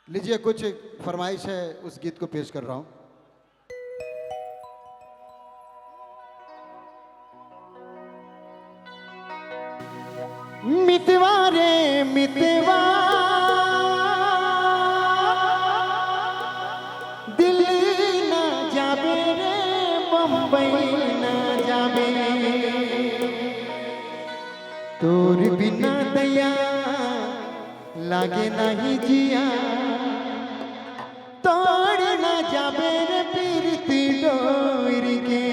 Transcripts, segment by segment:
लीजिए, कुछ फरमाइश है, उस गीत को पेश कर रहा हूं। मितवा रे मितवा दिल्ली ना जाबे रे, बम्बई ना जाबे, तोर बिना दया लागे नहीं जिया, तोड़ ना जाबे रे पीरती डोर के।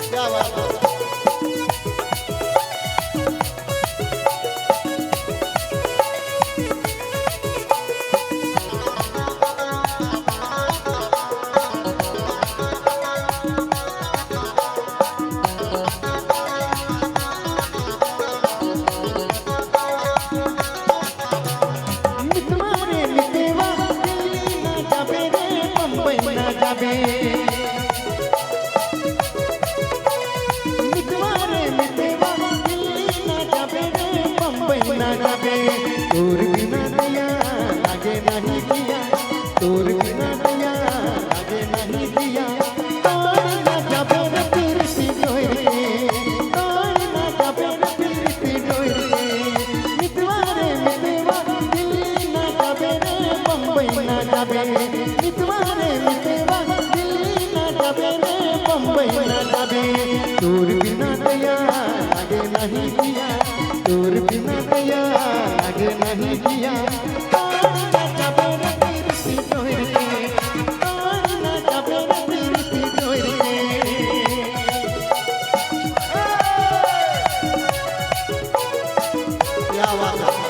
क्या बात है। तोर बिना दया लागे नहीं दिया, तोर बिना दया लागे नहीं दिया, तोड़ ना जाबे रे पीरती डोर के, तोड़ ना जाबे रे पीरती डोर के। मितवा रे मितवा दिल्ली ना जाबे रे, बम्बई ना जाबे, मितवा रे मितवा दिल्ली ना जाबे रे, बम्बई ना जाबे, तोर बिना दया लागे नहीं दिया, तोर बिना दया लागे नहीं दिया, तोड़ ना जाबे रे पीरती डोर के, तोड़ ना जाबे रे पीरती डोर के। क्या बात है।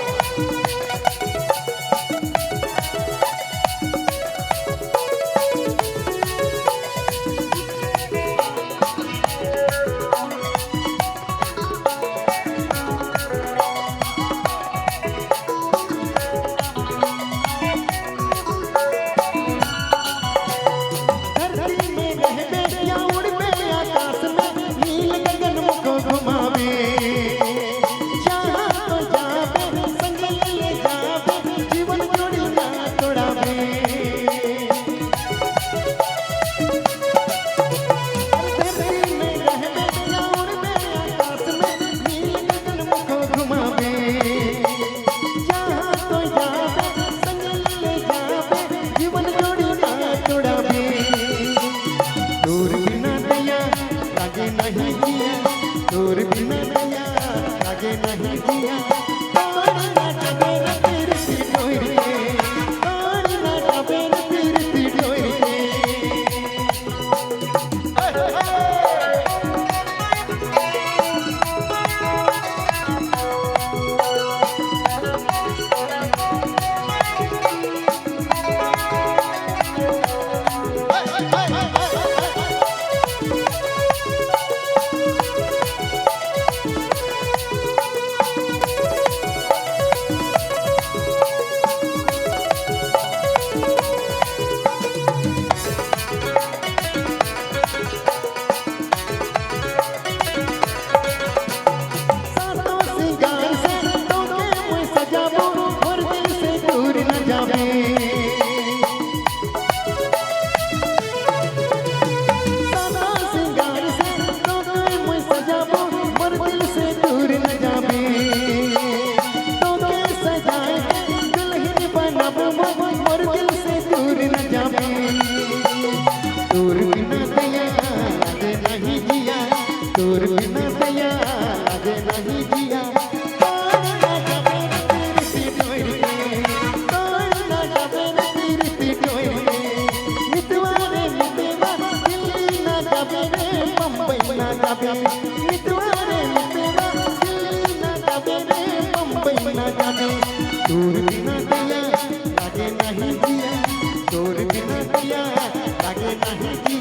तोर बिना दया लागे नहीं दिया, तोड़ ना जाबे रे पीरती डोर के, तोड़ ना जाबे रे पीरती डोर के। तोर बिना दया लागे नहीं दिया, तोर बिना दया लागे नहीं दिया, तोड़ ना जाबे रे पीरती डोर के, तोड़ ना जाबे रे पीरती डोर के। मितवा रे मितवा दिल्ली ना जाबे रे, बम्बई ना जाबे, मितवा रे मितवा दिल्ली ना जाबे रे, बम्बई ना जाबे, तोर बिना दया लागे नहीं दिया, तोर बिना दया लागे नहीं दिया।